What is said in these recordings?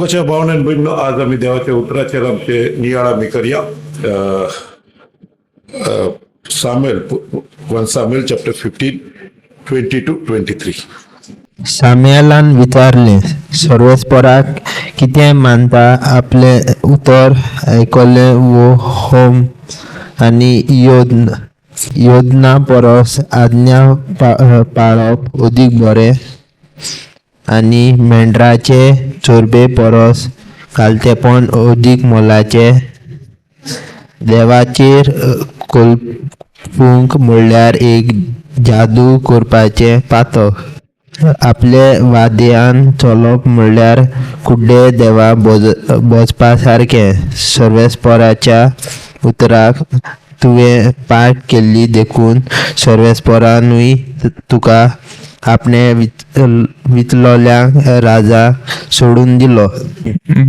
मोगाच्या भावनेन बहिणीनो, आज आम्ही देवाच्या उतराचेर आमचे नियाळ आमी करया. Samuel 1 Samuel chapter 15 20 to 23. सामुएलान विचारले, सर्वेस्पराक कितें मानता? आपले उतर आयकले वो होम आनी योजना परस आज्ञा पाळप अदीक बरें, आनी मेंढराचे चोरबे परस कालतेपण अदीक मोलाचे. देवाचेर कोलपूंक म्हणल्यार एक जादू करपाचे पातक. आपले वाद्यान चलोवप म्हणल्यार कुड्डे देवा बोजपा सारखे. सर्वेस्पराच्या उतराक तुवें पाठ केल्ली देखून सर्वेस्परानूय तुका आपणे वितलोल्यांक राजा सोडून दिलो.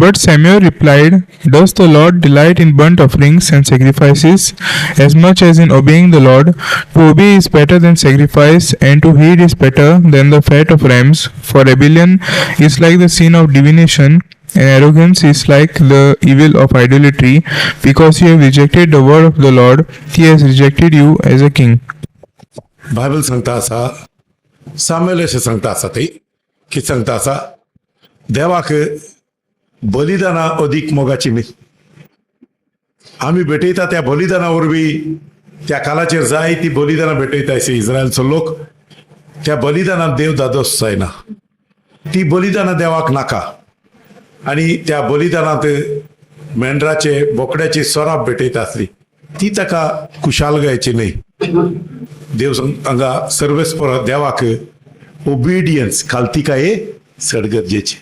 But Samuel replied, Does the Lord delight in burnt offerings and sacrifices as much as in obeying the Lord? To obey is better than sacrifice, and to heed is better than the fat of rams. For rebellion is like the sin of divination, and arrogance is like the evil of idolatry. Because you have rejected the word of the Lord, he has rejected you as a king. Bible सांगता असा, सामुएल अशें सांगता आसा ती, कितें सांगता आसा, देवाक बलिदाना अदीक मोगाची न्ही. आमी भेटयता त्या बलिदाना वरवीं त्या कालाचेर जाय ती बलिदानां भेटयता इस्रायलचो लोक. त्या बलिदानात देव दादोस जायना, ती बलिदानां देवाक नाका. आनी त्या बलिदानात मेंढराचे बोकड्याची सोराप भेटयता आसली, ती ताका खुशालगायची न्ही. देव हांगा सर्वेस्पर देवाक ओबिडियन्स खालतिकाये चड गरजेची.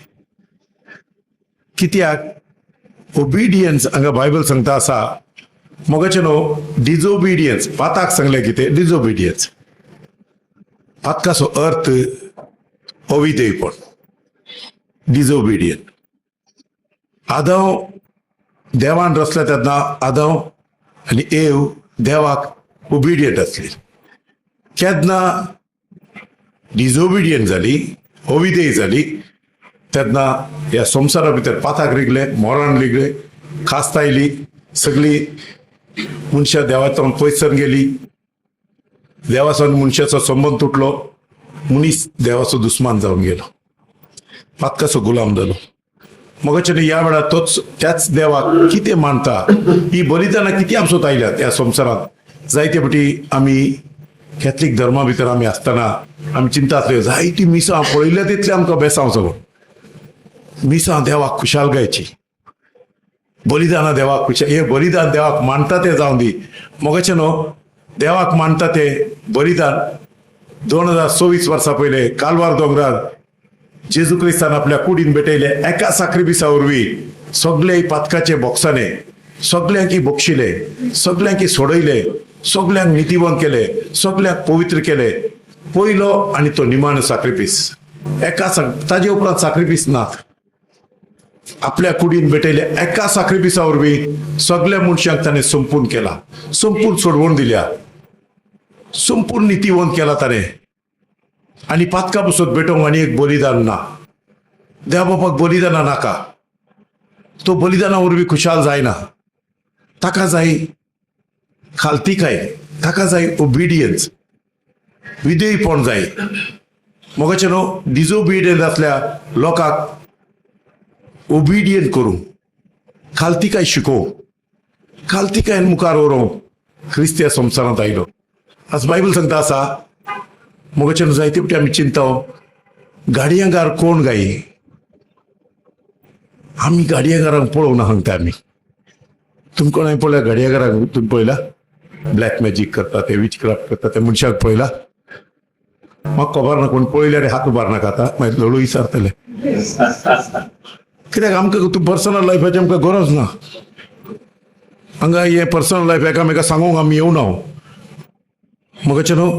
कित्याक ओबिडियन्स हांगा बायबल सांगता आसा, मोगाचें न्हू, डिजोबिडियन्स. पाताक सांगलें कितें डिजोबिडियन्स. पातकाचो अर्थ अविधेयपण, डिजोबिडियंट. आदव देवान रचल्या तेन्ना आदव आनी एव देवाक ओबिडियंट आसली. केन्ना डिजोबिडियंट जाली, अविधेय जाली, तेन्ना ह्या संवसारा भितर पाताक रिगले, मोरान रिगले, खास्त आयली, सगळी मनशां देवाचो पयसर गेली, देवाचो मनशाचो संबंध तुटलो, मनीस देवाचो दुस्मान जावन गेलो, पातकाचो गुलाम जालो. मोगाचें ह्या वेळार त्याच देवाक कितें मानता, ही बलिदानां कितें आमचो आयल्यात ह्या संवसारांत. जायते फावटी आमी कॅथलीक धर्मा भितर आमी आसतना आमी चिंता आसल्यो, जायतीं मिसां पळयल्या तितले आमकां बेसांव सगळो. मिसां देवाक खुशालगायची, बलिदानां देवाक खुशाल, हे बलिदान देवाक मानता तें जावं दी. मोगाचें न्हू, देवाक मानता तें बलिदान 2024 वर्सां पयले कालवार दोंगरार जेजू क्रिस्तान आपल्या कुडीन भेटयले. एका साखरेपिसा वरवीं सगळे पातकाचे बोक्साने सगळ्यांकी बक्षिले, सगळ्यांकी सोडयले, सगळ्यांक नितीवंत केले, सगळ्यांक पवित्र केले. पयलो आनी तो निमाण साखरेपीस, एका ताजे उपरांत साखरेपीस नात. आपल्या कुडीन भेटयले एका साखरेपिसा वरवीं सगळ्या मनशांक ताणें संपूर्ण केला, संपूर्ण सोडवून दिल्या, संपूर्ण नितीवंत केला ताणें. आनी पातका पसत भेटोवंक आनी एक बलिदान ना. देवा बापाक बलिदानां नाका, तो बलिदाना वरवीं खुशाल जायना. ताका जाय खालतिकाय, ताका जाय ओबिडियन्स, विधेयपण जाय. मोगाचें न्हू, डिजोबिडियंट आसल्या लोकांक ओबिडियंट करूं, खालतिकाय शिकोवं, खालतिकायन मुखार व्हरोवंक ख्रिस्त ह्या संवसारांत आयलो. आज बायबल सांगता आसा, मोगाचें न्हू, जायते फावटी आमी चिंताव, गाडयांगार कोण गायी? आमी गाडयांगारांक पळोवंक ना सांगता आमी. तुमकां कोणाय पळयला गाडयांगारांक? तुमी पळयला ब्लॅक मॅजीक करता ते, विच क्राफ्ट करता ते मनशाक पळयला? म्हाका खबर ना, कोण पळयल्यार हात उबार नाका, आतां मागीर लोळू विचारतले. कित्याक आमकां पर्सनल लायफाची आमकां गरज ना. हांगा हे पर्सनल लायफ एकामेका सांगूंक आमी येवना. मोगाचें न्हू,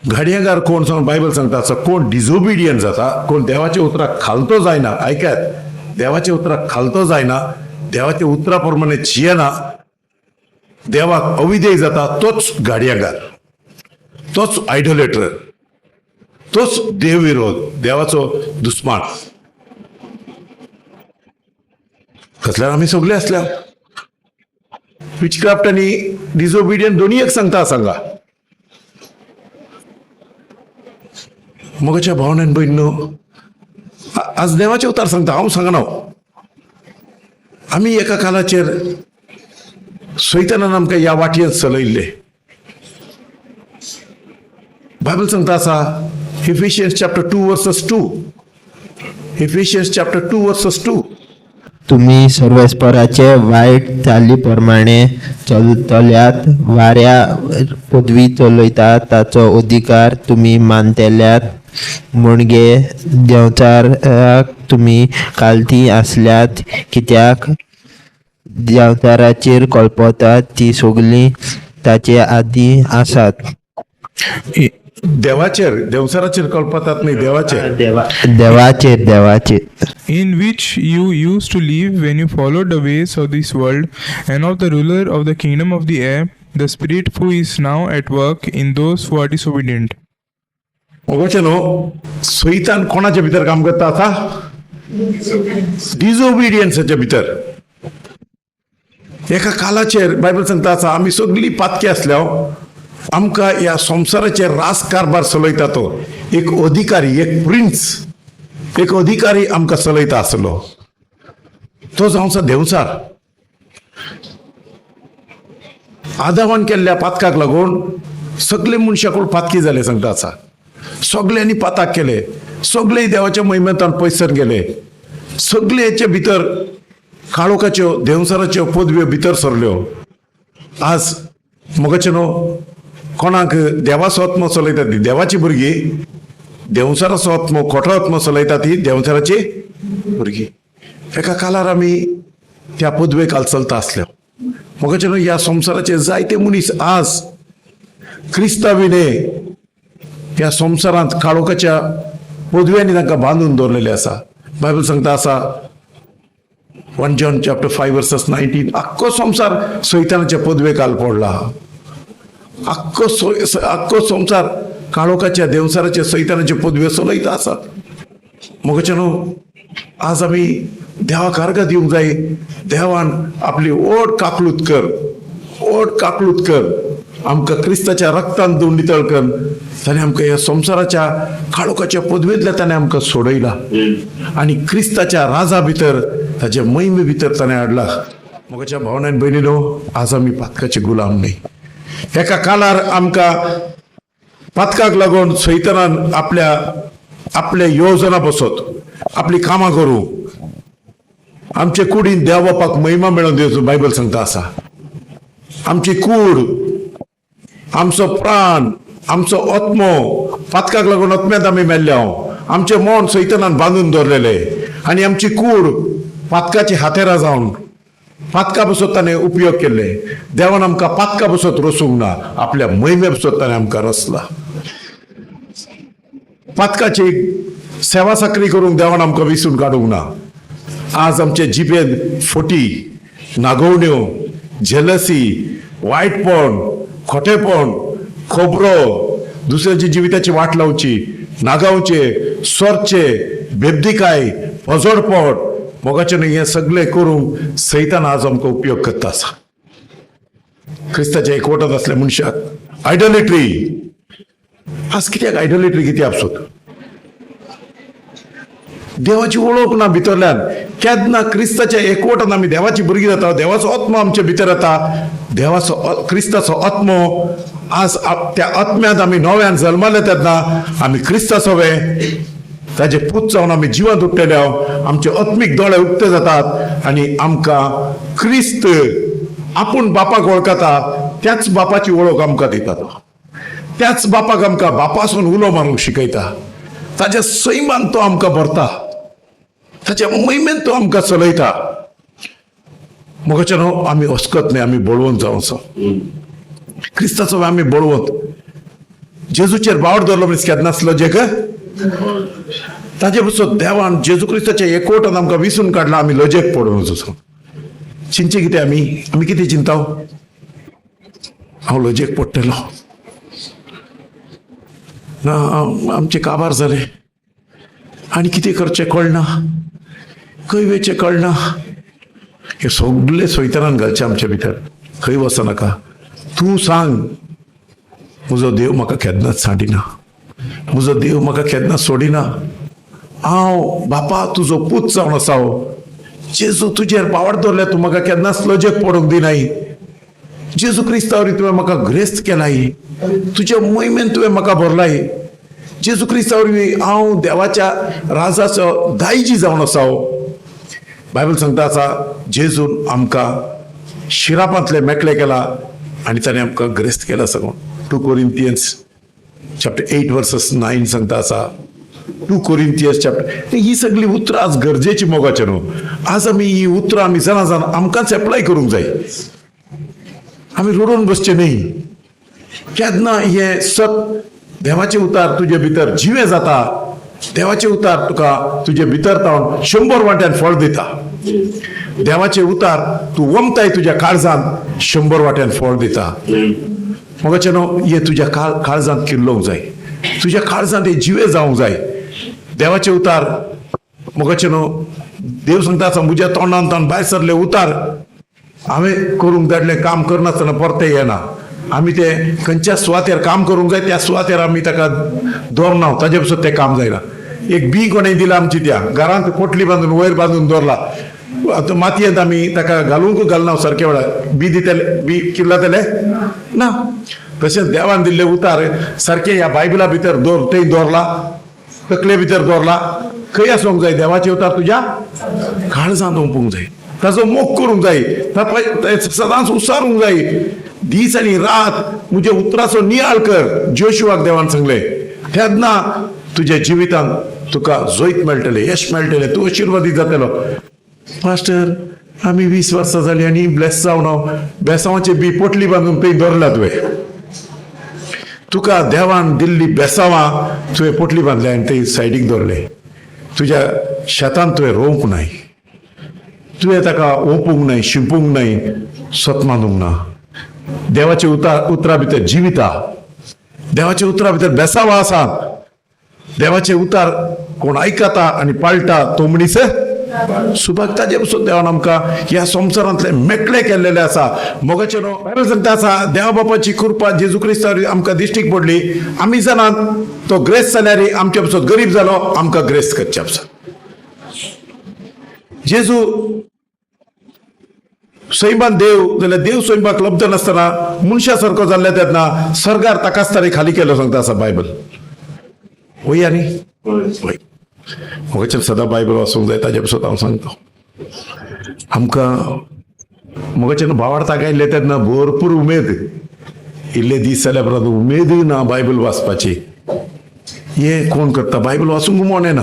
गाडयांगार कोण सांग बायबल सांगता आसा, कोण डिजोबिडियंट जाता, कोण देवाच्या उतराक खालतो जायना. आयकात, देवाच्या उतराक खालतो जायना, देवाच्या उतरा प्रमाणे जियेना, देवाक अविधेय जाता, तोच गाडयांगार, तोच आयडोलेटर, तोच देव विरोध, देवाचो दुस्मान. कसल्यार आमी सगळे असल्या विचक्राफ्ट आनी डिसओबिडियंट दोन्ही एक सांगा मोगाच्या भावनान बहिणीनो, आज देवाचे उतार सांगता हांव सांगना. आमी एका कालाचेर सैतानान आमकां ह्या वाटयेंत चलयल्ले. बायबल सांगता आसा Ephesians chapter 2 verses 2. Ephesians chapter 2 verses 2. तुम्ही सर्वेस्पराचे वाईट चालीप्रमाणे चलतल्यात, वाऱ्या पदवी चलयतात ताचो अधिकार तुम्ही मानतेल्यात. म्हणजे देवचाराक तुम्ही कालती असल्यात, कित्याक देवचाराचेर कळपतात ती सगळी ताचे आदी आसात. देवचाराचेर कळपतात नाही, देवाचेर In which you used to live when you followed the ways of this world and of the ruler of the kingdom of the air, the spirit who is now at work in those who are disobedient. सैतान कोणाच्या भितर काम करता आता? डिसओबिडियन्साच्या भितर. एका कालाचेर Bible सांगता आसा आमी सगळी पातकी असल्या आमकां ह्या संवसाराचेर रास कारभार चलयता तो एक अधिकारी, एक प्रिन्स, एक अधिकारी आमकां चलयता आसलो. तो जावंचा देवचार. आदामान केल्ल्या पातकाक लागून सगळे मनशाकूळ पातकी जाले सांगता आसा. सगळ्यांनी पाताक केले, सगळे देवाच्या महिमेंतान पयसर गेले. सगळेचे भितर काळोखाच्यो देवचाराच्यो पदव्यो भितर सरल्यो. आज मोगाचे न्हू कोणाक देवाचो आत्मो चलयता ती देवाची भुरगीं, देवचाराचो आत्मो खोटो आत्मो चलयता ती देवचाराची भुरगीं. एका कालार आमी त्या पदवे काल चलता आसल्यो. मोगाचे न्हू ह्या संवसाराचे जायते मनीस आज क्रिस्ताविने ह्या संवसारांत काळोखाच्या पदव्यांनी तांकां बांदून दवरलेले आसा. बायबल सांगता आसा 1 John chapter 5 verses 19 आख्खो संवसार सैतानाच्या पदवे काल पडला. आख्खो संवसार काळोखाच्या देवचाराचे सैतानाचे पदवे चलयता आसात. मोगाचे न्हू आज आमी देवाक अर्घ दिवंक जाय. देवान आपली ओट काकलूत कर आमकां क्रिस्ताच्या रक्तान धुवन नितळ कर. ताणें आमकां ह्या संवसाराच्या काळोखाच्या पदवेंतल्या ताणें आमकां सोडयला आनी क्रिस्ताच्या राजा भितर ताचे महिमे भितर ताणें हाडला. मोगाच्या भावनान भयणीनो, आज आमी पातकाचे गुलाम न्ही. एका कालार आमकां पातकाक लागून सैतानान आपल्या योजना बसत, आपली कामां करूं, आमचे कुडीन देव बापाक महिमा मेळोवन दिवचो. बायबल सांगता आसा आमची कूड, आमचो प्राण, आमचो आत्मो पातकाक लागून आत्म्यांत आमी मेल्ल्या. आमचे मन सैतानान बांदून दवरलेले आनी आमची कूड पातकाची हातेरां जावन पातका बसत ताणें उपयोग केले. देवान आमकां पातका बसत रसूंक ना, आपल्या महिमे बसत ताणें आमकां रचला. पातकाची सेवा साकरी करूंक देवान आमकां विसरून काडूंक ना. आज आमचे जिबेन फटी, नागवण्यो, जेलसी, वायटपण, खोटेपण, खोबरो, दुसऱ्याची जिविताची वाट लावची, नागावचे, स्वरचे, बेबदिकाय, फजोडपण, मोगाचे न्ही, हे सगळे करूंक सैतान आज आमकां उपयोग करता आसा. क्रिस्ताच्या एकवटांत असल्या मनशाक आयडोलेट्री. आज कित्याक आयडोलेट्री कित्याक आसत? देवाची वळख ना भितरल्यान. केन्ना क्रिस्ताच्या एकवटान आमी देवाची भुरगीं जाता, देवाचो आत्मो आमच्या भितर येता, देवाचो क्रिस्ताचो आत्मो आज त्या आत्म्यांत आमी नव्यान जल्माले तेन्ना आमी क्रिस्ताचो ताजे पूत जावन आमी जिवंत उठलेले आमचे आत्मीक दोळे उक्ते जातात आनी आमकां क्रिस्त आपूण बापाक वळखता, त्याच बापाची वळख आमकां दिता. त्याच बापाक आमकां बापासून उलो मारूंक शिकयता. ताच्या सैमान तो आमकां भरता, ताच्या महिमेन तो आमकां चलयता. मोगाचे न्हू आमी हस्कत न्ही, आमी बळवंत जावचो. क्रिस्ताचो आमी बळवंत. जेजूचेर बावड धरलो मनीस केन्ना नासलो जेक ताजे बसत देवान जेजू क्रिस्ताच्या एकवटान आमकां विसरून काडला. आमी लजेक पडून वचूं. चिंचे कितें आमी कितें चिंता? हांव लजेक पडटलो ना, आमचे काबार जाले आनी कितें करचें कळना, खंय वेचें कळना. हे सगळे सैतानान घालचे आमच्या भितर. खंय वचनाका. तूं सांग म्हजो देव म्हाका केन्नाच सांडिना, म्हजो देव म्हाका केन्ना सोडिना. हांव बापा तुजो पूत जावन आसा. जेजू तुजेर पावड दवरल्या, तूं म्हाका केन्नाच लजेक पडूंक दिनाय. जेजू क्रिस्तावरी तुवें म्हाका ग्रेस्त केलाय, तुज्या मोहिमेन तुवें म्हाका भरलाय. जेजू क्रिस्तावरी हांव देवाच्या राजाचो दायजी जावन आसा. बायबल सांगता आसा जेजून आमकां शिरापांतले मेकळे केला आनी ताणें आमकां ग्रेस्त केला सगळो. 2 Corinthians chapter 8 verses 9 सांगता आसा. 2 Corinthians chapter. ही सगळी उतरां आज गरजेची मोगाचे न्हू. आज आमी ही उतरां आमी जाण आमकांच एप्लाय करूंक जाय. आमी रडून बसचे न्ही. केन्ना हे सत देवाचे उतार तुजे भितर जिवे जाता, देवाचे उतार तुका तुजे भितर तावन 100 वाट्यान फळ दिता. देवाचे उतार तूं वमताय तुज्या काळजांत 100 वाट्यान फळ दिता. मोगाचे न्हू, हे तुज्या काळजांत किल्लोवंक जाय, तुज्या काळजांत हे जिवे जावंक जाय. देवाचे उतार मोगाचे न्हू, देव सांगता आसा म्हज्या तोंडांतल्यान भायर सरले उतार हांवें करूंक धाडले काम करनासतना परते येना. आमी ते खंयच्या सुवातेर काम करूंक जाय त्या सुवातेर आमी ताका दवरना, ताजे पसून तें काम जायना. एक बी कोणें दिला आमची त्या घरांत पोटली बांदून वयर बांदून दवरला. आतां मातयेंत आमी ताका घालूंक घालना सारके वेळार. बी दितले, बी किल्लतले ना. तशेंच देवान दिल्ले उतार सारके ह्या बायबला भितर थंय दवरला, तकले भितर दवरला. खंय आसूंक जाय देवाचे उतार तुज्या काळजांत ओंपूंक जाय, ताजो मोग करूंक जाय, सदांच उसारूंक जाय. दीस आनी रात म्हज्या उतराचो नियाळ कर. जोशुआक देवान सांगले तेन्ना तुज्या जिवितांत तुका जैत मेळटलें, यश मेळटलें, तूं आशिर्वादीत जातलो. मास्टर आमी 20 वर्सां जालीं आनी ब्लेस जावन हांव बेसांवाचे बी पोटली बांदून थंय दवरला. तुका देवान दिल्ली बेसांवां तुवें पोटली बांदले आनी थंय सायडीक दवरले. तुज्या शेतांत तुवें रोवंक नाय, तुवें ताका ओंपूंक नाय, शिंपूंक नाय, सत मानूंक ना. देवाचे उतरा भितर जिविता, देवाचे उतरा भितर बेसांवां आसात. देवाचे उतार कोण आयकता आनी पाळटा तो मनीस सुभाग. ताजे पसून देवान आमकां ह्या संवसारांतले मेकळे केल्लेले आसा. मोगाचे न्हू, बायबल सांगता आसा देवा बापाची कृपा जेजू क्रिस्तावरी आमकां दिश्टीक पडली. आमी जाणात तो ग्रेस्त जाल्यार आमच्या पसून गरीब जालो, आमकां ग्रेस्त करचे पसून. जेजू सैमान देव जाल्यार देव सैमाक लब्ध नासतना मनशा सारको जाल्ले तेन्ना सर्गार ताकाच ताणें खाली केलो सांगता आसा बायबल. वय आनी वय मोगाचेर सदां बायबल वाचूंक जाय. ताजे पसून हांव सांगता आमकां मोगाचेर भावार्थाक आयिल्ले तेन्ना भरपूर उमेद. इल्ले दीस जाल्या उपरांत उमेद ना बायबल वाचपाची. हे कोण करता? बायबल वाचूंक मोने ना.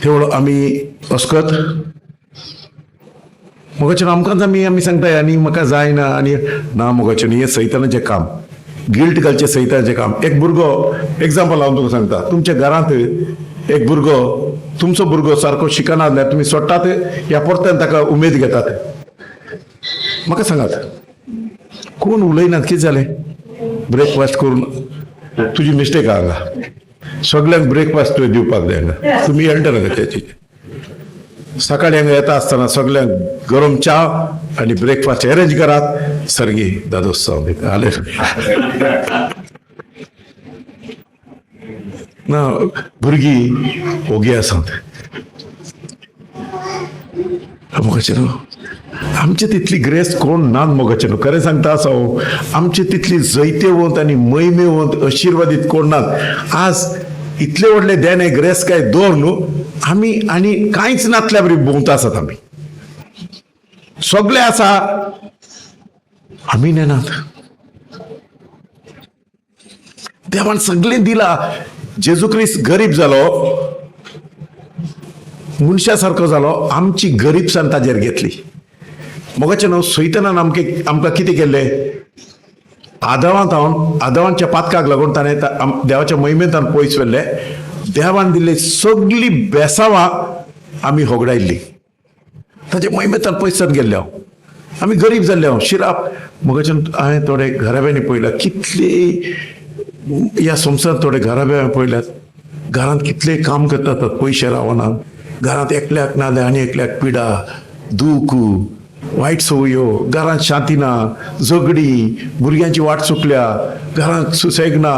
तेवढो आमी वचकत मोगाचेर आमकांच आमी सांगताय आनी म्हाका जायना आनी ना. मोगाचेर हें सैतानाचें काम, गिल्ट घालचें सैतानाचें काम. एक भुरगो एक्झाम्पल हांव तुका सांगता. तुमच्या घरांत एक भुरगो, तुमचो भुरगो सारको शिकना जाल्यार तुमी सोडटात ह्या परत्यान ताका उमेद घेतात. म्हाका सांगात कोण उलयनात कितें जालें? ब्रेकफास्ट करून तुजी मिस्टेक आहा हांगा. सगळ्यांक ब्रेकफास्ट तुवें दिवपाक जाय हांगा. तुमी एल्डर हांगा त्याची सकाळी हांगा येता आसतना सगळ्यांक गरम च्या आनी ब्रेकफास्ट अरेंज करात. सर्गी दादोस जाले ना. भुरगीं ओगी आसात. मोगाचेर आमचे तितली ग्रेस्त कोण नात. मोगाचेर खरें सांगता आसा आमचे तितली जैतेवंत आनी मैमेवंत आशिर्वादीत कोण नात. आज इतले व्हडले देणे ग्रेस्त काय दवर न्हू. आमी आनी कांयच नातल्या बरी भोंवता आसात. आमी सगळे आसा, आमी नेनात. देवान सगळें दिला. जेजू क्रिस्त गरीब जालो, मनशा सारको जालो, आमची गरीबसाण ताजेर घेतली. मोगाचें न्हू, सैतानान आमकां कितें केल्लें? आदावांत आदावांच्या पातकाक लागून ताणें देवाच्या महिमेंत पयस व्हेल्ले. देवान दिल्ली सगळी बेसांवां आमी होगडायल्ली. ताचे महिमेंत पयसान गेल्ले हांव. आमी गरीब जाल्ले हांव. शिराप मोगाचें हांवें थोडे घराब्यांनी पळयल्या. कितले ह्या संवसारांत थोडे घराबे हांवें पळयल्यात. घरांत कितले काम करतात, पयशे रावनात. घरांत एकल्याक नाजाल्यार आनी एकल्याक पिडा. दूख वायट संवयो घरांत शांती ना झगडी भुरग्यांची वाट चुकल्या घरांत सुसेग ना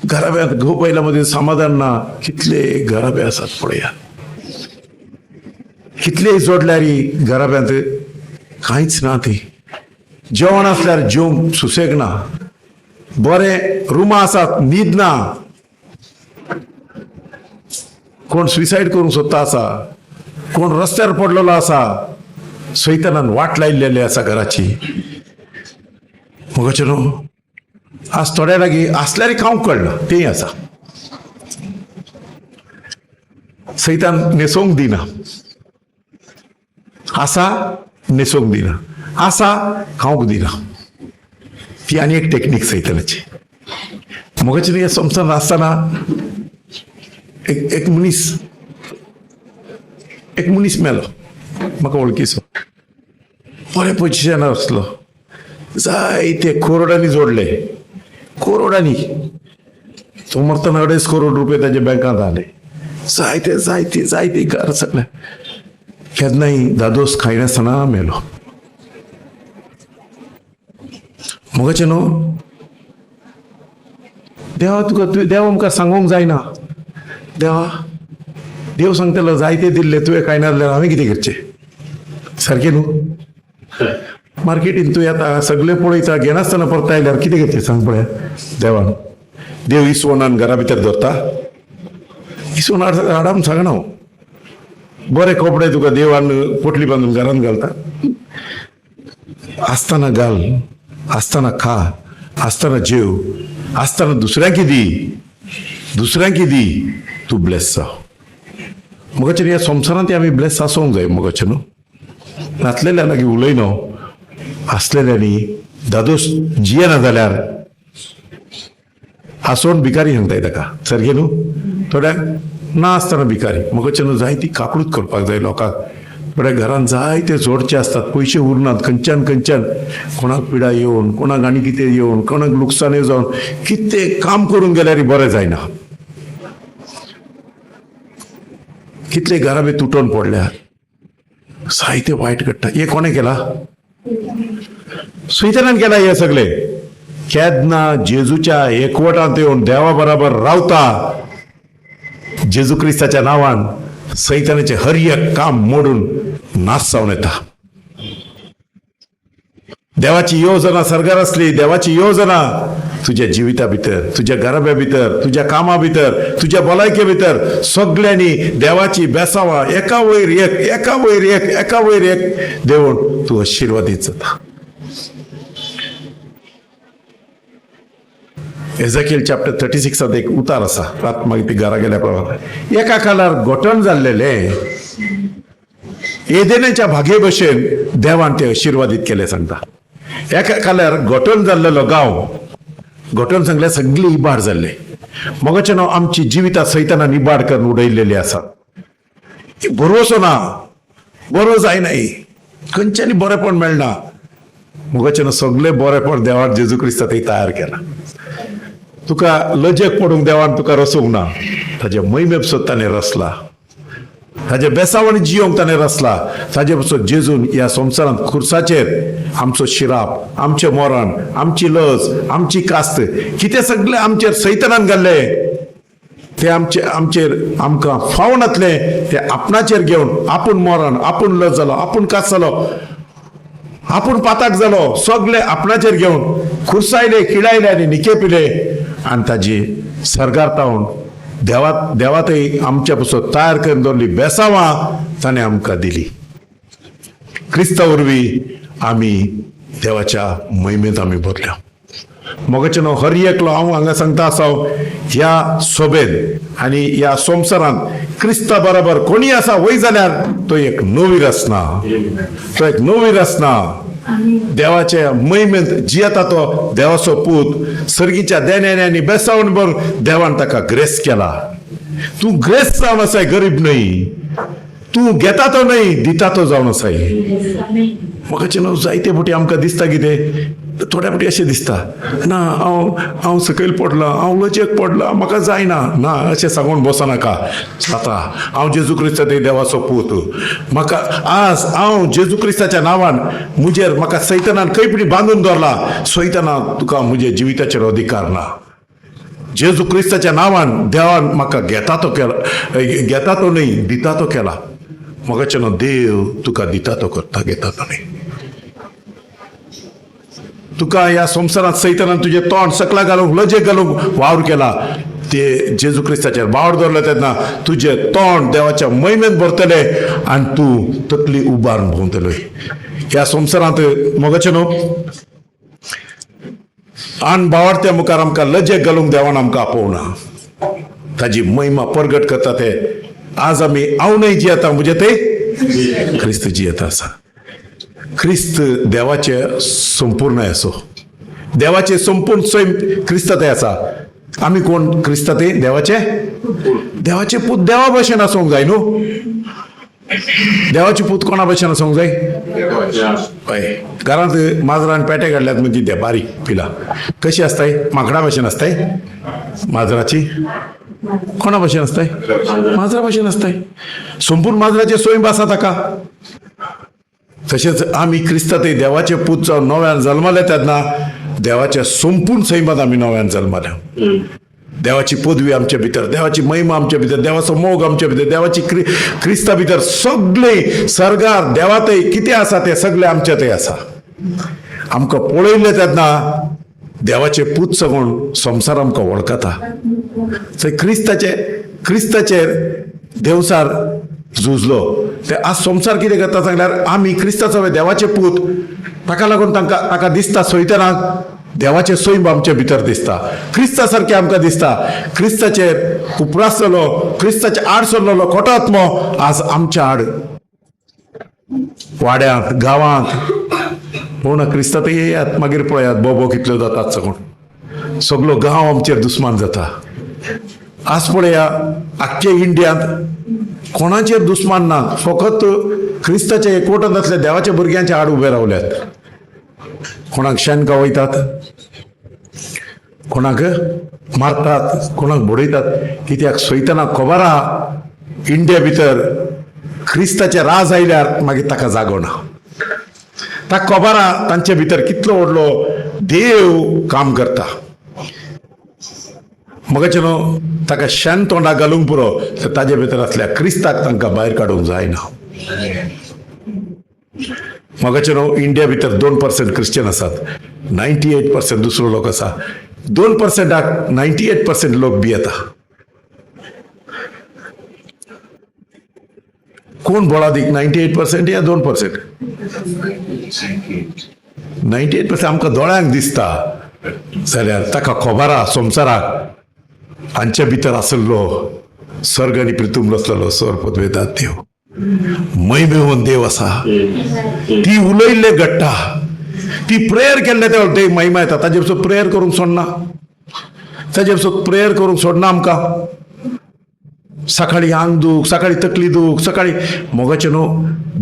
घराब्यांत घोव बैलामध्ये समाधान ना कितले घराबे आसात पळया कितलेय जोडल्यार घराब्यांत कांयच ना ती जेवण आसल्यार जेवंक सुसेग ना बरे रुमां आसात न्हीद ना कोण सुसायड करूंक सोदता आसा कोण रस्त्यार पडलेलो आसा सैतानान वाट लायिल्लेली आसा घराची मगचे न्हू आज थोड्या लागीं आसल्यार खावंक कळना तेंय आसा सैतान न्हेसोवंक दिना आसा न्हेसोवंक दिना आसा खावंक दिना ती आनी एक टेक्नीक सैतानाची मगचे न्ही हे संवसारांत आसतना एक मनीस मेलो म्हाका वळखीचो बरे पोजिशनार आसलो जायते करोडांनी जोडले करोडांनी तो मरतना 2.5 करोड रुपये ताच्या बँकांत आले जायते जायते जायते घर सगळे केन्नाय दादोस खायनासतना मेलो मगचे न्हू देवा आमकां सांगूंक जायना देव सांगतलो जायते दिल्ले तुवें खाय नासल्यार हांवें कितें करचें सारकें न्हू मार्केटीन तूं येता सगळे पळयता घेनासतना परत आयल्यार कितें करचें सांग पळया देवान देव इसवणान घरा भितर धरता इसवण हाडाम सांगना हांव बरे कपडे तुका देवान पोटली बांदून घरांत घालता आसतना घाल आसतना खा आसतना जेव आसतना दुसऱ्यांक दी तूं ब्लेस जाव मगचे ह्या संवसारांत आमी ब्लेस आसूंक जाय मगचे न्हू नासलेल्या लागीं उलयना आसलेल्यांनी दादोस जियेना जाल्यार आसोन भिकारी सांगताय ताका सारकें न्हू थोड्यांक ना आसतना भिकारी मगचे न्हू जायती काकूळूच करपाक जाय लोकांक थोड्या घरांत जायते जोडचे आसतात पयशे उरनात खंयच्यान कोणाक पिडा येवन कोणाक आनी कितें येवन कोणाक लुकसाण जावन कितें काम करून गेल्यार बरें जायना कितले घराबे तुटोन पडल्यात जायते वायट घडटा हे कोणें केला सैतानान केला हे सगळे केन्ना जेजूच्या एकवटांत येवन देवा बरोबर रावता जेजू क्रिस्ताच्या नांवान सैतानाचे हर एक काम मोडून नाश जावन येता देवाची योजना सरकार असली देवाची योजना तुझ्या जिविता भितर तुझ्या घराब्या भितर तुझ्या कामा भितर तुझ्या भलायके भितर सगळ्यांनी देवाची बेसावा एका वयर एक देऊन तू आशीर्वादीत जाता एझेकिएल चॅप्टर 36 एक उतार असा रात मागीर ती घरा गेल्या प्रमाणे एका काळार घोटण जाल्लेले एदेनेच्या भागे भशेन देवान ते आशीर्वादीत केले सांगता एका काळार घोटण जाल्लेलो गांव घोटण सांगल्यार सगळी इबाड जाल्ले मगचे नांव आमची जिवितां सैतानान इबाड करून उडयल्लेली आसा भरवसो ना बरो जायनाय खंयच्यानी बरेपण मेळना मगचे नांव सगळे बरेपण देवान जेजू क्रिस्ता थंय तयार केला तुका लजेक पडूंक देवान तुका रसूंक ना ताजे मैमेप ताणें रचला ताजे बेसावणी जियोंक ताणें रचला ताजे पासून जेजून ह्या संवसारांत खुर्साचेर आमचो शिराप आमचें मरण आमची लज आमची कास्त कितें सगळें आमचेर सैतानान घाल्ले ते आमचेर आमकां फावून नातले ते आपणाचेर घेवन आपूण मरण आपूण लज जालो आपूण कास जालो आपूण पाताक जालो सगळे आपणाचेर घेवन खुर्सायले किडायले आनी निके पिले आनी ताजी सरगारतावन देवातय आमच्या पासून तयार करून दवरली बेसावां ताणें आमकां दिली क्रिस्ता वरवीं आमी देवाच्या महिमेंत आमी भरल्या मगचे न्हू हर एकलो हांव हांगा सांगता आसा ह्या सोबेन आनी ह्या संवसारांत क्रिस्ता बरोबर कोणी आसा वय जाल्यार तो एक नवी रचना देवाच्या महिमेंत जियेता तो देवाचो पूत सर्गीच्या देण्यानी बेसावण भरून देवान ताका ग्रेस केला तूं ग्रेस जावन आसाय गरीब न्हय तूं घेता तो न्हय दिता तो जावन आसाय. म्हाका न्हू जायते फावटी आमकां दिसता कितें, थोड्या फावटी अशें दिसता ना हांव सकयल पडलां, हांव लजेक पडलां, म्हाका जायना. ना अशें सांगून बसनाका. जाता, हांव जेजू क्रिस्त ते देवाचो पूत. म्हाका आज हांव जेजू क्रिस्ताच्या नांवान म्हाका सैतानान कैपडी बांदून दवरला. सैताना तुका म्हज्या जिविताचेर अधिकार ना. जेजू क्रिस्ताच्या नांवान देवान म्हाका घेता तो न्हय दिता तो केला. म्हाका न्हू देव तुका दिता तो करता, घेता तो न्हय. तुका ह्या संवसारांत सैतानान तुजें तोंड सकला घालूंक लजेक घालूंक वावर केला. ते जेजू क्रिस्ताचेर वावर दवरले तेन्ना तुजें तोंड देवाच्या महिमेन भरतले आनी तूं तकली उबारून भोंवतले. ह्या संवसारांत मोगाचें न्हू आन भावार्थ्या मुखार आमकां लजेक घालूंक देवान आमकां आपोवना. ताजी महिमा परगट करता ते आज आमी हांव न्हय जियेता, म्हणजे ते क्रिस्त जियेता आसा. क्रिस्त देवाचे संपूर्ण असो, देवाचे संपूर्ण स्वयं क्रिस्त ते आसा. आमी कोण क्रिस्त ते देवाचे पूत देवा भशेन आसूंक जाय न्हू. देवाचे पूत कोणा भशेन आसूंक जाय. हय, घरांत माजरान पेटे काडल्यात म्हणजे ते बारीक पिला कशी आसताय, माकडा भशेन आसताय. माजराची कोणा भशेन आसताय, माजरा भशेन आसताय. संपूर्ण माजराचे स्वयं आसा ताका. तशेंच आमी क्रिस्त ते देवाचे पूत जावन नव्यान जल्मले तेन्ना देवाच्या संपूर्ण सैमात आमी नव्यान जल्मल्या. देवाची पदवी आमच्या भितर, देवाची महिमा आमच्या भितर, देवाचो मोग आमच्या भितर, देवाची क्रिस्ता भितर सगळे सर्गार देवातय कितें आसा ते सगळे आमच्या थंय आसा. आमकां पळयले तेन्ना देवाचे पूत सागून संवसार आमकां वळखता. थंय क्रिस्ताचेर देवसार झुजलो. ते आज संवसार कितें करता सांगल्यार आमी क्रिस्ताचो देवाचे पूत, ताका लागून ताका दिसता सैतानाक देवाचे सैम आमच्या भितर दिसता, क्रिस्ता सारखे आमकां दिसता. क्रिस्ताचेर उपरासलो, क्रिस्ताचे आड सरलेलो खोटो आत्मो आज आमच्या आड वाड्यांत गांवांत पूण क्रिस्ता ते येयात मागीर पळयात बोबो कितल्यो जातात साकून. सगळो गांव आमचेर दुस्मान जाता. आज पळया आख्खे इंडियांत कोणाचेर दुस्मान ना, फकत क्रिस्ताच्या एकवटांतल्या देवाच्या भुरग्यांच्या आड उबे रावल्यात. कोणाक शेणकां वयतात, कोणाक मारतात, कोणाक बडयतात. कित्याक सैतानाक खबर आहा इंडिया भितर क्रिस्ताचें राज आयल्यार मागीर ताका जागो ना. ताका खबर आहा तांचे भितर कितलो व्हडलो देव काम करता. मगाचे न्हू ताका शेण तोंडाक घालूंक पुरो, तर ताजे भितर आसल्या क्रिस्ताक तांकां भायर काडूंक जायना. मगाचे न्हू इंडिया भितर 2% क्रिश्चन आसात, 98% दुसरो लोक आसा. 2%क 98% लोक भियेता. कोण बोळादीक 98% या 2%? 98% आमकां दोळ्यांक दिसता जाल्यार ताका खबर आहा संवसाराक हांच्या भितर आसलो सर्ग आनी पृथ्वी रचलेलो स्वर पदवेदार देव, महिमेवन देव आसा. ती उलयल्ले घडटा, ती प्रेयर केल्ले ते महिमा येता. ताजे बसून प्रेयर करूंक सोडना, ताजे बसून प्रेयर करूंक सोडना आमकां. सकाळी आंग दूख, सकाळी तकली दूख, सकाळी मोगाचे न्हू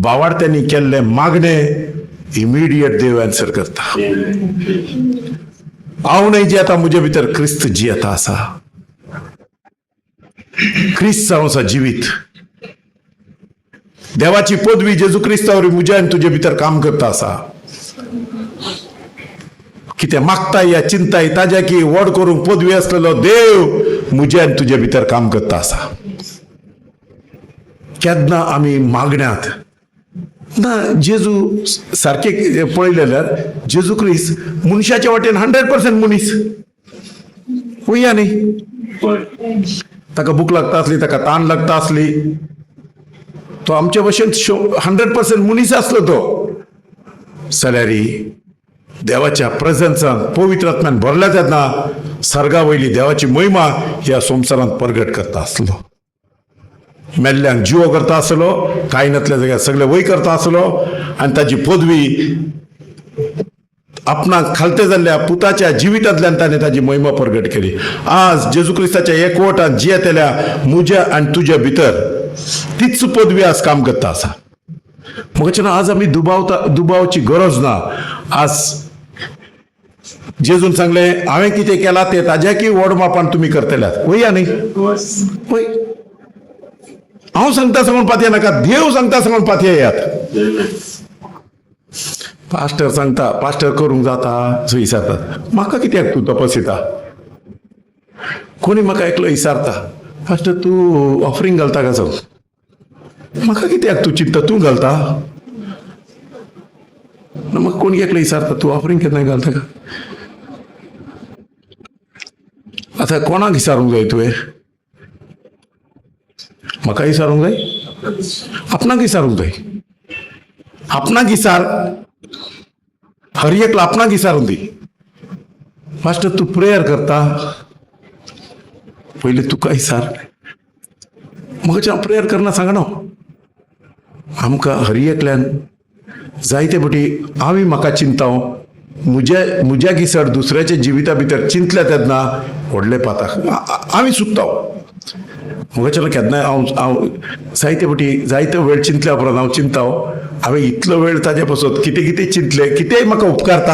भावार्थ्यांनी केल्ले मागणे इमिडिएट देव एन्सर करता. हांव न्हय जियेता, म्हजे भितर क्रिस्त जियेता आसा. क्रिस्त जावन आसा जिवीत. देवाची पदवी जेजू क्रिस्तावर म्हज्यान तुजे भितर काम करता आसा. कितें मागताय या चिंताय ताज्या की व्हड करूंक पदवी आसलेलो देव म्हज्यान तुजे भितर काम करता आसा. केन्ना आमी मागण्यांत ना जेजू सारखे पळयले जाल्यार जेजू क्रिस्त मनशाच्या वाटेन 100% मनीस. वया न्ही, ताका भूक लागता आसली, ताका ताण लागता आसली, तो आमच्या भशेन 100% मनीस आसलो तो. जाल्यार देवाच्या प्रेझन्सान पवित्र आत्म्यान भरल्या तेन्ना सर्गा वयली देवाची महिमा ह्या संवसारांत परगट करता आसलो. मेल्ल्यांक जिवो करता आसलो, कांय नासल्या जाग्यार सगळे वय करता आसलो आनी ताची पदवी आपणाक खालते जाल्ल्या पुताच्या जिवितांतल्यान ताणें ताची महिमा परगट केली. आज जेजू क्रिस्ताच्या एकवटान जियेतल्या म्हज्या आनी तुज्या भितर तीच पदवी आज काम करता आसा. मग आज आम्ही दुबावची गरज ना. आज जेजून सांगले हांवें कितें केलां तें ताज्याकी व्हड मापान तुमी करतल्यात. वया न्ही वय. हांव सांगता सांगून पातये नाका, देव सांगता सांगून पातये येयात. पास्टर सांगता पास्टर करूंक जाता सो विचारतात म्हाका कित्याक तूं तपसिता. कोणी म्हाका एकलो विचारता पास्टर तूं ऑफरींग घालता काय सांग. म्हाका कित्याक तूं चिंतता तूं घालता. म्हाका कोणी एकलो विचारता तूं ऑफरींग केन्ना घालता का. आतां कोणाक विचारूंक जाय तुवें. म्हाका विचारूंक जाय, आपणाक विचारूंक जाय. आपणाक विचार, हर एकला आपणाक विचारूंक दी. मास्टर तूं प्रेयर करता पयलीं तुका विचार. म्हाका हांव प्रेयर करना सांगना. आमकां हर एकल्यान जायते फावटी हांवें म्हाका चिंताव म्हज्या गिसड दुसऱ्याच्या जिविता भितर चिंतले तेन्ना व्हडले पाताक हांवें चुकता. म्हाका केन्नाय हांव जायते फावटी जायते वेळ चिंतल्या उपरांत हांव चिंताव हांवें इतलो वेळ ताजे पासून कितें कितें चिंतलें, कितेंय म्हाका उपकारता.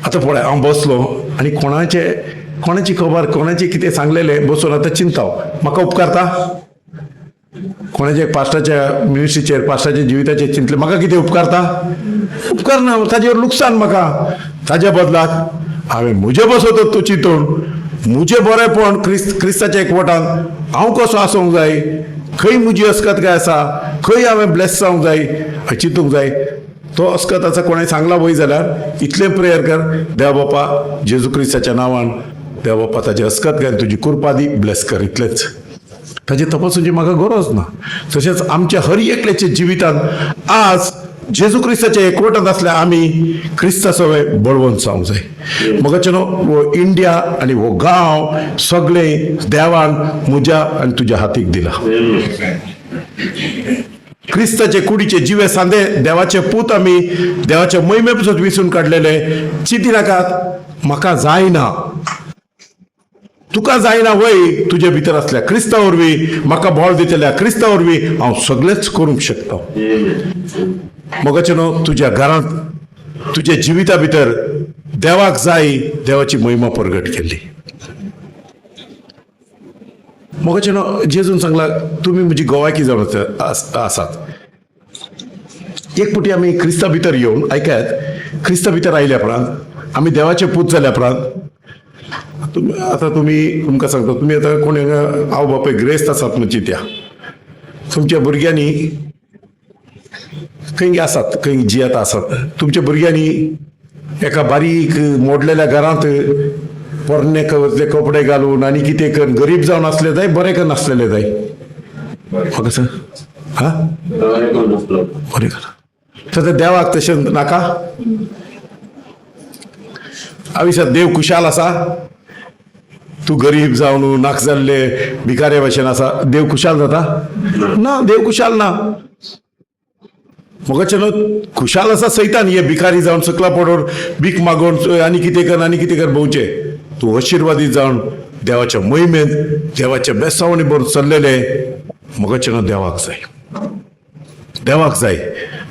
आतां पळय हांव बसलो आनी कोणाची खबर कोणाची कितें सांगलेलें बसून आतां चिंताव म्हाका उपकारता. कोणाच्या पास्टाच्या मिनिस्ट्रीचेर पास्टाच्या जिविताचेर चिंतलें म्हाका कितें उपकारता. उपकारना. ताजेर लुकसाण म्हाका. ताज्या बदलाक हांवें म्हजे बसत तो चिंतून म्हजें बरेंपण क्रिस्ताच्या एकवटान हांव कसो आसूंक जाय, खंय म्हजी अस्कताय आसा, खंय हांवें ब्लेस जावंक जाय चिंतूंक जाय. तो अस्कत आसा कोणें सांगला वय जाल्यार इतलें प्रेयर कर देव बापा जेजू क्रिस्ताच्या नांवान देव बापा ताजें अस्कत घाल तुजी कृपा दी ब्लेस कर. इतलेंच. ताजे तपासूची म्हाका गरज ना. तशेंच आमच्या हर एकल्याच्या जिवितान आज जेजू क्रिस्ताच्या एकवटांत आसल्या आमी क्रिस्ता सवय बळवंत जावंक जाय. म्हाका हो इंडिया आनी हो गांव सगळें देवान म्हज्या आनी तुज्या हातीक दिला. क्रिस्ताचे कुडीचे जिवे सांदे देवाचे पूत आमी देवाच्या महिमे पासून विसरून काडलेले. चिंती नाकात म्हाका जायना, तुका जायना वय तुजे भितर आसल्या क्रिस्ता वरवीं म्हाका बळ दितल्या क्रिस्ता वरवीं हांव सगळेंच करूंक शकता. मोगाचेनो तुज्या घरांत तुज्या जिविता भितर देवाक जाय देवाची महिमा प्रगट केल्ली. मोगाचेनो जेजून सांगला तुमी म्हजी गोवायकी जावन आसात. एक फावटी आमी क्रिस्ता भितर येवन ऐकात क्रिस्ता भितर आयल्या उपरांत आमी देवाचे पूत जाल्या उपरांत आतां तुमकां सांगता तुमी आतां कोणी हांव बापाय ग्रेस्त आसात म्हणची त्या तुमच्या भुरग्यांनी खंय आसात खंय जियेत आसात. तुमच्या भुरग्यांनी एका बारीक मोडलेल्या घरांत पोरणे कपडे घालून आनी कितें करून गरीब जावन आसले जाय बरें करून नासलेले जाय. म्हाका सांग हा बरें कर तर देवाक तशें नाका. आयुश्यांत देव खुशाल आसा. तूं गरीब जावन नाक जाल्ले भिकारे भाशेन आसा देव खुशाल जाता ना. देव खुशाल ना. म्हाका खुशाल आसा सैतान हे भिकारी जावन सकला पडोवन भीक मागोवन आनी कितें कर भोंवचे. तूं आशिर्वादीत जावन देवाच्या मोहिमेंत देवाच्या बेसावणी बरोबर चल्लेले म्हाका देवाक जाय.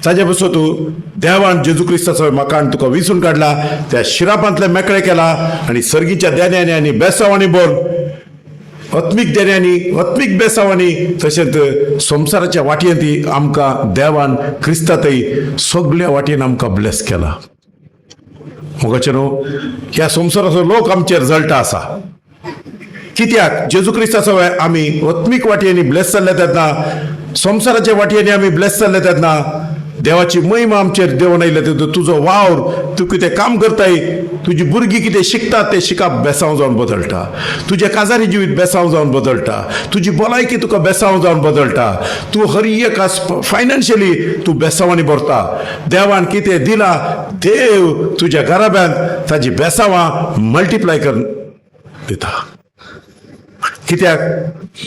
ताजे पासून तूं देवान जेजू क्रिस्ताचो म्हाका आनी तुका विसरून काडला त्या शिरापांतले मेकळे केला आनी सर्गीच्या देण्यांनी आनी बेसावणी बोर आत्मीक देण्यांनी आत्मीक बेसावणी तशेंच संवसाराच्या वाटयेंत आमकां देवान क्रिस्तातय सगळ्या वाटेन आमकां ब्लेस केला. म्हाका ह्या संवसाराचो लोक आमचेर जळटा आसा. कित्याक जेजू क्रिस्ताचो आमी आत्मीक वाटयेंनी ब्लेस जाल्ले तेन्ना संवसाराच्या वाटयेंनी आमी ब्लेस जाल्ले तेन्ना देवाची महिमा आमचेर देंवन आयले तेन्ना तुजो वावर तूं कितें काम करताय तुजी भुरगीं कितें शिकतात तें शिकाप बेसांव जावन बदलटा. तुजें काजारी जिवीत बेसांव जावन बदलटा. तुजी भलायकी तुका बेसांव जावन बदलटा. तूं हर एक फायनान्शियली तूं बेसांवांनी भरता. देवान कितें दिलां देव तुज्या घराब्यांत ताजी बेसांवां मल्टिप्लाय करून दिता. कित्याक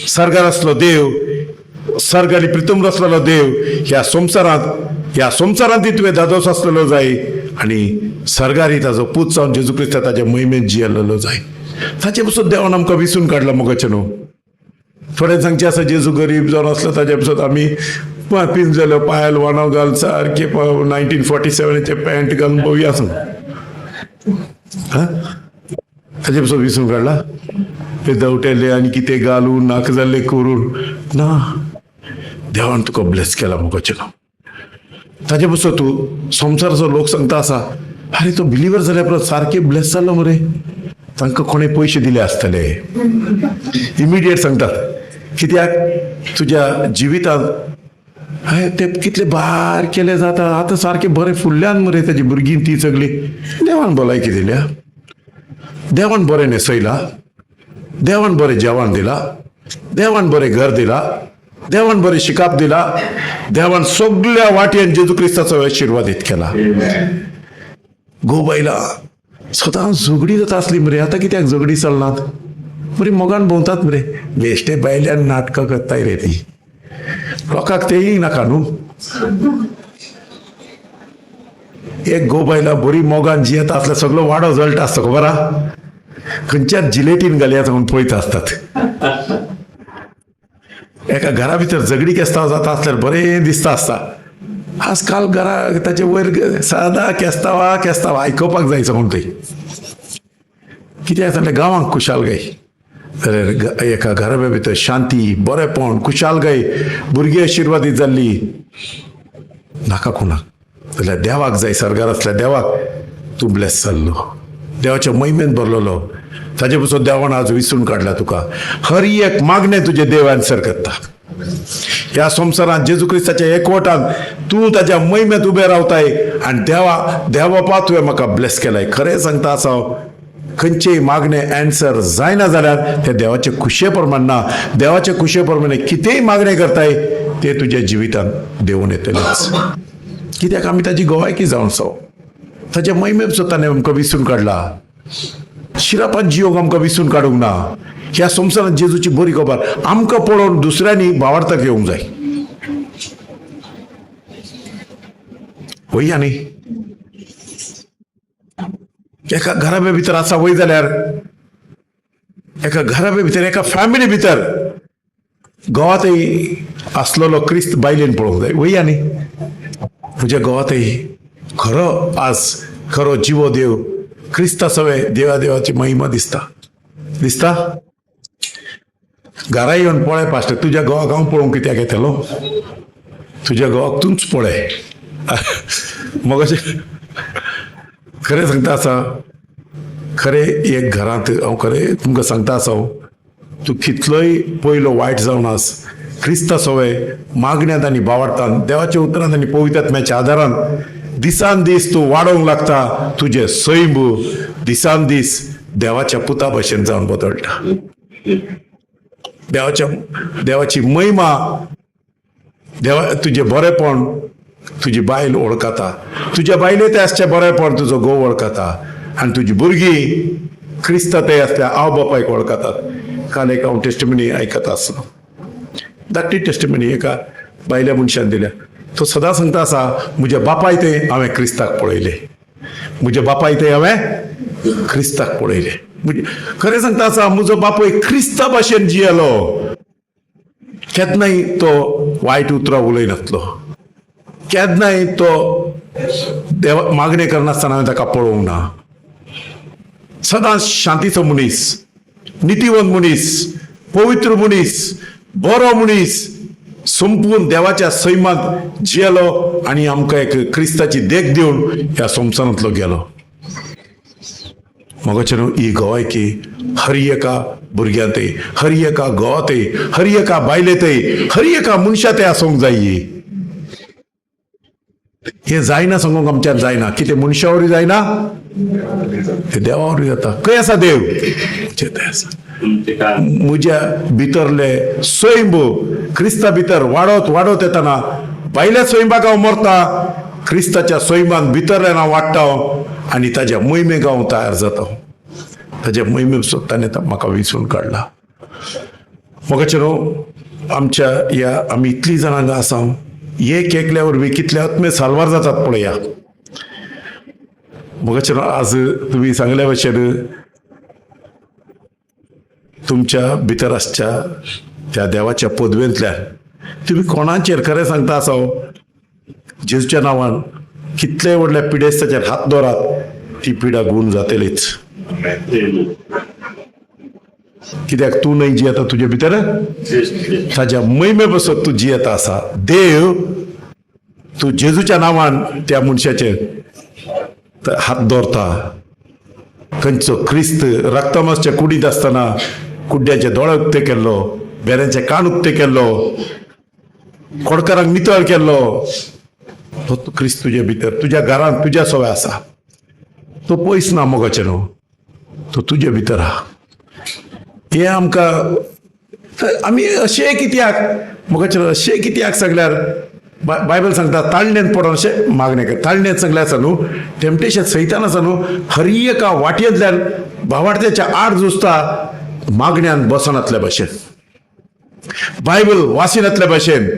सर्गार आसलो देव सर्ग आनी प्रितूम आसलेलो देव ह्या संवसारांत तुवें दादोस आसलेलो जाय आनी सर्गारी ताजो पूत जावन जेजू क्रिस्ता ताच्या महिमेंत जियेलेलो जाय. ताचे पासून देवान आमकां विसरून काडला. मोगाचे न्हू थोडे सांगचे आसा जेजू गरीब जावन असलो ताच्या पासून आमी पिंजलो पायल वाणो घाल सारखे 1947चे पॅन्ट घालून पळोवया आसूं ताचे पासून विसरून काडला ते दवटेले आनी कितें घालून नाका जाल्ले करून ना देवान तुका ब्लेस केला मुखाचें ताचे पासून तूं संवसाराचो लोक सांगता आसा अरे तो बिलिवर जाल्या परत सारके ब्लेस जालो मरे तांकां कोणें पयशे दिले आसतले इमिडिएट सांगतात कित्याक तुज्या जिवितांत ते कितले बार केले जाता आतां सारके बरें फुडल्यान मरे ताजी भुरगीं ती सगळी देवान भलायकी दिल्या देवान बरें न्हेसयला देवान बरें जेवण दिला देवान बरें घर दिला देवान बरें शिकाप दिला देवान सगळ्या वाटेन जेजू क्रिस्ताचो आशिर्वादीत केला गोबायला सदांच झगडी जाता आसली मरे आतां कित्याक झगडी चलनात बरी मोगान भोंवतात मरे बेश्टे बायल्यान नाटकां करताय रे ती लोकांक तेय नाका न्हू एक गोबायला बरी मोगान जियेता आसल्यार सगळो वाडो जळटा आसता खबर आहा खंयच्याच जिलेटीन घालया म्हणून पळयता आसतात एका घरा भितर झगडी केस्तांव जाता आसल्यार बरें दिसता आसता आजकाल घरा ताचे वयर सादा केस्तांव आयकोपाक जाय म्हणून थंय कित्याक जाल्यार गांवांक कुशालकाय जाल्यार एका घरा भितर शांती बरेंपण कुशालकाय भुरगीं आशिर्वादीत जाल्ली नाका कोणाक जाल्यार देवाक जाय सरकार आसल्यार देवाक तूं ब्लेस जाल्लो देवाच्या महिमेन भरलेलो ताचे पासून देवान आज विसरून काडला तुका हर एक मागणें तुजें देव आन्सर करता ह्या संवसारांत जेजू क्रिस्ताच्या एकवटान तूं ताच्या महिमेंत उबें रावताय आनी देवा बापा तुवें म्हाका ब्लेस केलाय खरें सांगता आसा खंयचेय मागणें एन्सर जायना जाल्यार ते देवाचे खुशे प्रमाण ना देवाचे खुशे प्रमाणे कितेंय मागणें करताय ते तुज्या जिवितांत देंवून येतलेच कित्याक आमी ताची गोवायकी जावन सो ताच्या महिमे पासून ताणें आमकां विसरून काडला शिरापात जियोग आमकां विसरून काडूंक ना ह्या संवसारांत जेजूची बरी खबर आमकां पळोवन दुसऱ्यांनी भावार्थाक येवंक जाय वय न्ही एका घरा भितर आसा वय जाल्यार एका घरा भितर एका फॅमिली भितर गोवातय आसलेलो क्रिस्त बायलेन पळोवंक जाय वय न्ही तुज्या गोवातय खरो आज खरो जिवो देव क्रिस्ता सवे देवाची महिमा दिसता घरा येवन पळय पास्टर तुज्या गोवाक हांव पळोवंक कित्याक येतलो तुज्या गोवाक तूंच पळय मग अशें खरें सांगता आसा खरें एक घरांत हांव खरें तुमकां सांगता आसा तूं कितलोय पयलो वायट जावन आस क्रिस्ता सवे मागण्यांत आनी भावार्थान देवाच्या उतरांत आनी पवित्र आत्म्याच्या आदारान दिसान दीस तूं वाडोवंक लागता तुजें सैम दिसान दीस देवाच्या पुता भशेन जावन बदलता देवाची महिमा तुजें बरेंपण तुजी बायल वळखता तुज्या बायले ते आसचें बरेंपण तुजो घोव वळखता आनी तुजी भुरगीं क्रिस्त ते आसल्या आवय बापायक वळखतात काल एक हांव टेस्टिमनी आयकता आसलो धाकटी टेस्टिमनी एका बायल्या मनशान दिल्या तो सदां सांगता आसा म्हज्या बापाय ते हांवें क्रिस्ताक पळयले म्हज्या बापाय ते हांवें क्रिस्ताक पळयले खरें सांगता आसा म्हजो बापूय क्रिस्ता भाशेन जियेलो केन्नाय तो वायट उतरां उलयनासलो केन्नाय तो देवा मागणी करनासतना हांवें ताका पळोवंक ना सदांच शांतीचो मनीस नितीवंत मनीस पवित्र मनीस बरो मनीस संपूर्ण देवाच्या सैमांत जियेलो आनी आमकां एक क्रिस्ताची देख दिवन ह्या संवसारांतलो गेलो मगोचेर ही गोवायकी हर एका भुरग्यांतय हर एका गोवातय हर एका बायलेतय हर एका मनशांत आसूंक जाय हे जायना सांगूंक आमच्यान जायना कितें मनशा वरवीं जायना ते देवा वरवीं जाता खंय आसा देव थंय आसा म्हज्या भितरले सैम क्रिस्ता भितर वाडत येतना भायल्या सैमाक हांव मरता क्रिस्ताच्या सैमान भितरल्यान हांव वाडटा आनी ताज्या मोहिमेक हांव तयार जाता ताज्या मोहिमे ताणें म्हाका विसरून काडला मगाचेर आमच्या ह्या आमी इतलीं जाणां हांगा आसा एक एकल्या वरवीं कितले आत्मे साल्वार जातात पळया मगाचेर आज तुमी सांगल्या भशेन तुमच्या भितर आसच्या त्या देवाच्या पदवेंतल्यान तुम्ही कोणाचेर खरें सांगता आसा जेजूच्या नांवान कितले व्हडल्या पिडेस्ताचेर हात दवरात ती पिडा गुण जातलीच. कित्याक तूं न्हय जियेता तुजे भितर ताच्या महिमे बसत तू जियेता आसा. देव तू जेजूच्या नांवान त्या मनशाचेर हात दवरता. खंयचो क्रिस्त रक्तमासच्या कुडीत आसतना कुड्ड्याचे दोळे उक्ते केल्लो, बेऱ्यांचे कान उक्ते केल्लो, खोडकारांक नितळ केल्लो, तो क्रिस्त तुजे भितर तुज्या घरांत तुज्या सवय आसा. तो पयस ना मोगाचे न्हू, तो तुजे भितर आहा. हे आमकां आमी अशें कित्याक मोगाचे अशें कित्याक सांगल्यार बायबल सांगता ताळणेंत पडोन अशें मागणें कर. ताळणेंत सांगलें आसा न्हू, टेम्पटेशन सैतान आसा न्हू, हर एका वाटयेंतल्यान भावार्थ्याच्या आड झुजता मागण्यांत बसनातल्या भशेन, बायबल वाचिनातल्या भशेन,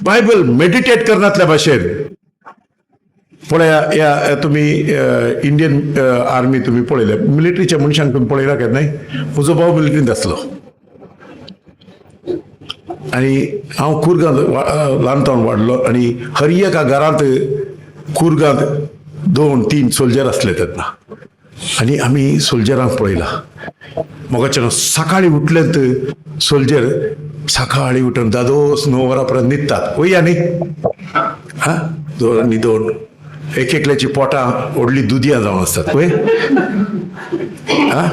बायबल मेडिटेट करनातल्या भशेन. पळया या तुम्ही इंडियन आर्मी तुम्ही पळयले, मिलिटरीच्या मनशांक तुम्ही पळयला केन्नाय. म्हजो भाव मिलिटरींत आसलो आनी हांव कुर्गांत ल्हानपण वाडलो आनी हर एका घरांत कुर्गांत 2-3 सोल्जर आसले तेन्ना. आनी आमी सोल्जरांक पळयला मोगाचे सकाळी उठलेंत सोल्जर सकाळी उठून दादोस 9 वरां पर्यंत न्हिदतात. वया न्ही हा 2 न्हिदोन एक एकल्याची पोटां व्हडली दुदयां जावन आसतात पळय. हा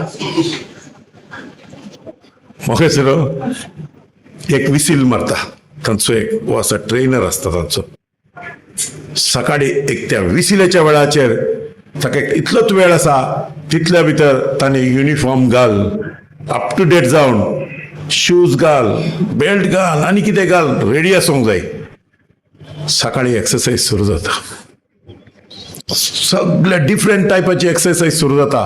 मोगाचे एक विसील मारता तांचो एक वो आसा ट्रेनर आसता तांचो. सकाळी एक त्या विसिलेच्या वेळाचेर ताका इतलोच वेळ आसा तितल्या भितर ताणें युनिफॉर्म घाल, अप टू डेट जावन शूज घाल, बेल्ट घाल आनी कितें घाल, रेडी आसूंक जाय. सकाळी एक्सरसाइज सुरू जाता, सगळ्या डिफरंट टायपाची एक्सरसाइज सुरू जाता.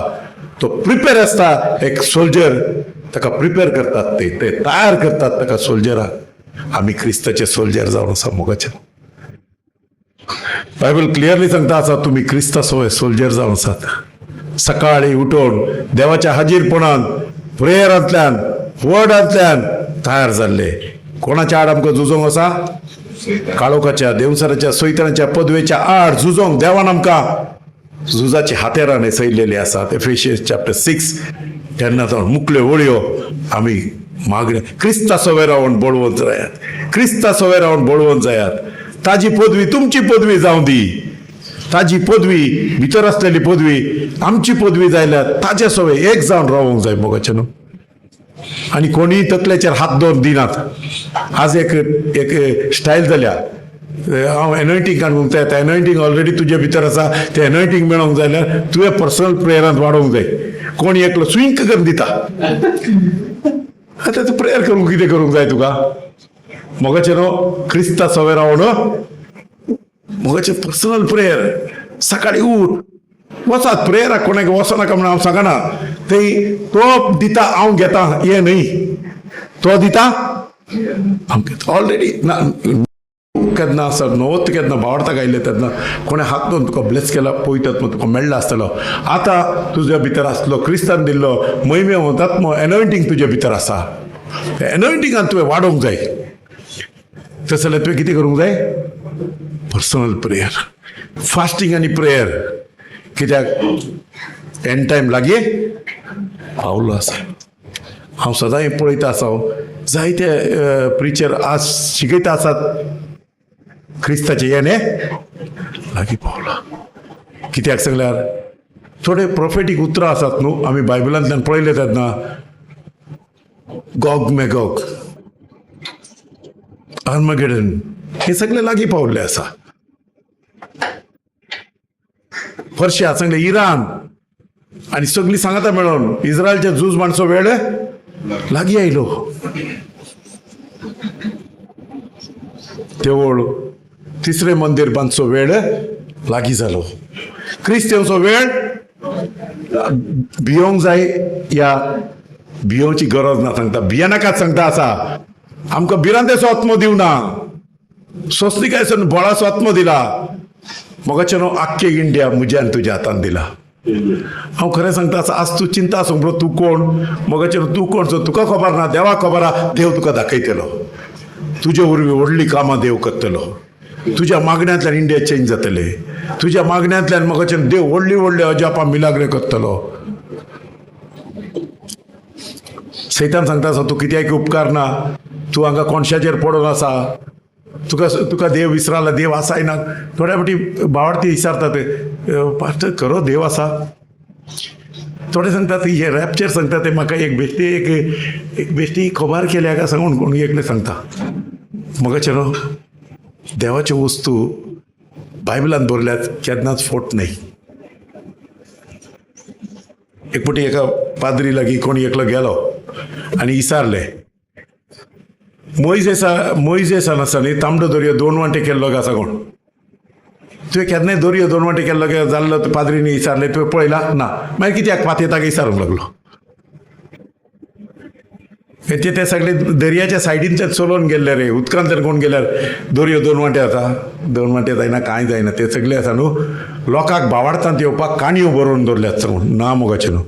तो प्रिपेर आसता. एक सोल्जर ताका प्रिपेर करतात, ते तयार करतात ताका सोल्जराक. आमी क्रिस्ताचे सोल्जर जावन आसा मोगाचे. बायबल क्लियरली सांगता आसा तुमी क्रिस्ता सवय सोल्जर जावन आसात. सकाळी उठून देवाच्या हाजीरपणान प्रेयरांतल्यान वर्डांतल्यान तयार जाल्ले. कोणाच्या आड आमकां झुजोंक आसा? काळोखाच्या देवसराच्या सैतानाच्या पदवेच्या आड झुजोंक देवान आमकां झुजाची हातेरां न्हेसयलेली आसात. एफेसियन्स चॅप्टर 6 तेन्ना जावन मुकल्यो वळयो आमी मागणे क्रिस्ता सवय रावन बळवंत जायात, क्रिस्ता सवय रावन बळवंत जायात. ताजी पदवी तुमची पदवी जावं दी. ताजी पदवी भितर आसलेली पदवी आमची पदवी जाल्यार ताजे सवय एक जावन रावूंक जाय मोगाचे न्हू. आनी कोणीय तकल्याचेर हात दवरून दिनात. आज एक स्टायल जाल्या हांव एनॉयंटींग काडूंक जाय. एनॉयंटींग ऑलरेडी तुजे भितर आसा. ते एनॉयंटींग मेळोंक जाय जाल्यार तुवें पर्सनल प्रेयरांत वाडोवंक जाय. कोण एकलो स्विंक करून दिता. आतां तूं प्रेयर करूंक कितें करूंक जाय तुका मोगाचे न्हू. क्रिस्ता सवय रावन मोगाचें पर्सनल प्रेयर. सकाळी उठ वचात प्रेयराक, कोणाक वचनाका म्हणून हांव सांगना. ते तो दिता हांव घेता हे न्हय, तो दिता हांव घेता. ऑलरेडी केन्ना आसा नवत केन्ना भावार्थाक आयले तेन्ना कोणें हात दवरून तुका ब्लेस केला पळयतात तुका मेळ्ळा आसतलो. आतां तुज्या भितर आसलो क्रिस्तान दिल्लो महिमे आत्मो एनॉयंटींग तुज्या भितर आसा. एनॉयंटींगान तुवें वाडोवंक जाय. तशें जाल्यार तुवें कितें करूंक जाय? पर्सनल प्रेयर, फास्टींग आनी प्रेयर. कित्याक एंड टायम लागीं पावलो आसा. हांव सदां पळयता आसा जायते प्रिचर आज शिकयता आसात क्रिस्ताचे येणे लागीं पावला. कित्याक सांगल्यार थोडे प्रोफेटीक उतरां आसात न्हू आमी बायबलांतल्यान पळयले तेन्ना. गॉग मॅगॉग, आर्मागेडन हे सगळे लागीं पावल्ले आसा. पर्शिया सांगले इराण आनी सगळीं सांगता मेळोन इस्रायलचे झूज माणसो वेळ लागीं आयलो. देवूळ तिसरे मंदिर बांदचो वेळ लागीं जालो. क्रिस्तांचो वेळ भियोंक जाय या भियोवची गरज ना सांगता. भियेनाकाच सांगता आसा. आमकां भिरांतेचो आत्मो दिवना, स्वस्तिकायेचो बळाचो आत्मो दिला. मोगाचे न्हू आख्खे इंडिया म्हज्या आनी तुज्या हातान दिला. हांव खरें सांगता आज तूं चिंता आसूं बरो तूं कोण मगाचेर तूं कोण तुका खबर ना देवाक खबर आहा देव तुका दाखयतलो तुजे वरवीं व्हडलीं कामां देव करतलो तुज्या मागण्यांतल्यान इंडिया चेंज जातले तुज्या मागण्यांतल्यान मगाचेर देव व्हडली व्हडली अजापां मिलाग्रे करतलो सैतान सांगता आसा तूं कित्याक उपकार ना तूं हांगा कोणशाचेर पडून आसा तुका देव विसराला देव आसाय ना थोड्या फावटी भावार्थी विचारतात पास्टर खरो देव आसा थोडे सांगतात हे रॅप्चर सांगता ते म्हाका एक बेश्टी खबर केल्या काय सांगून कोण एकले सांगता मगाचे न्हू देवाच्यो वस्तू बायबलान दवरल्यात केन्नाच फोट नाही एक फावटी एका पाद्री लागीं कोणी एकलो गेलो आनी विचारले मोइजेसान आसा न्ही तांबडो दर्यो 2 वांटे केल्लो काय सांगून तुवें केन्नाय दर्यो 2 वांटे केल्लो काय जाल्लो पाद्रीनी विचारले तुवें पळयला ना मागीर कित्याक पातये ताका विचारूंक लागलो ते सगळे दर्याच्या सायडीनच्यान चलोवन गेल्ले रे उदकांतल्यान कोण गेल्यार दर्यो 2 वांटे जाता 2 वांटे जायना कांय जायना ते सगळे आसा न्हू लोकांक भावार्थांत येवपाक काणयो बरोवन दवरल्यात सांगून ना मोगाचे न्हू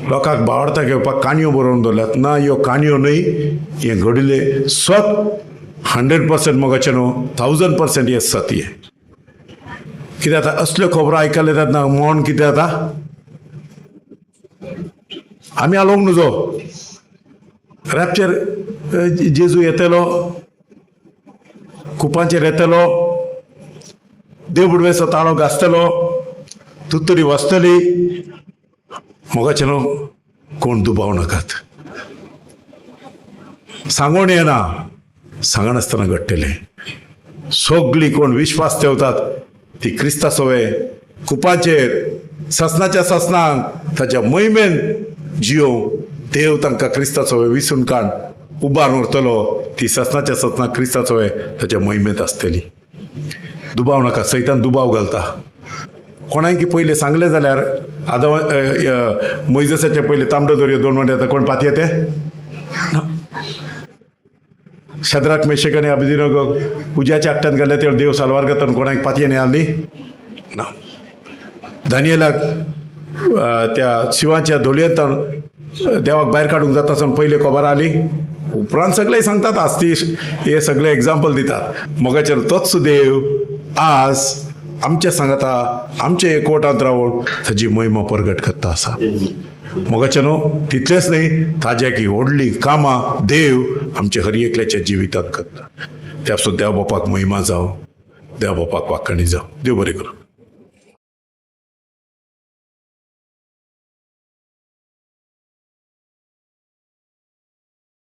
लोकांक भावार्थाक येवपाक काणयो बरोवन दवरल्यात ना ह्यो काणयो न्हय हे घडिल्ले सत 100% मोगाचे न्हू 1000% हे सत हे कित्याक जाता असल्यो खबरो आयकल्यो येतात ना मन कितें जाता आमी आलोंक नजो रॅप्चर जेजू येतलो कुपांचेर येतलो देवबुडवेचो ताळो घासतलो तुतरी वसतली मोगाचे न्हू कोण दुबाव नाकात सांगून येना सांगनासतना घडटले सगळी कोण विश्वास ठेवतात ती क्रिस्ता सोवे कुपांचेर ससनाच्या ससनाक ताच्या मोहिमेन जियो देव तांकां क्रिस्ता सोवे विसरून काण उबारून उरतलो ती ससनाच्या ससनाक क्रिस्ता सोवे ताच्या मोहिमेंत आसतली दुबाव नाका सैतान दुबाव घालता कोणाय की पयलें सांगलें जाल्यार मोइजेसाचे पयलीं तांबडो दर्यो 2 वांटे येता कोण पातये ते शद्राक मेशक आनी अबेदीनगो उज्याच्या आट्यान गेले ते देव सालवार करता कोणाक पातयेन आली ना दानियेलाक त्या शिवाच्या धोलयेंतान देवाक भायर काडूंक जाता आसून पयलीं खबर आली उपरांत सगळे सांगतात आस्ती हे सगळे एग्जाम्पल दितात मोगाचेर तोच देव आज आमच्या सांगता आमचे एकवटांत रावून ताची महिमा प्रगट करता आसा मोगाचें न्हू तितलेंच न्ही ताज्या की व्हडली कामां देव आमच्या हर एकल्याच्या जिवितांत करता त्या सुद्दां देव बापाक महिमा जावं देव बापाक वाखणी जावं देव बरें करूं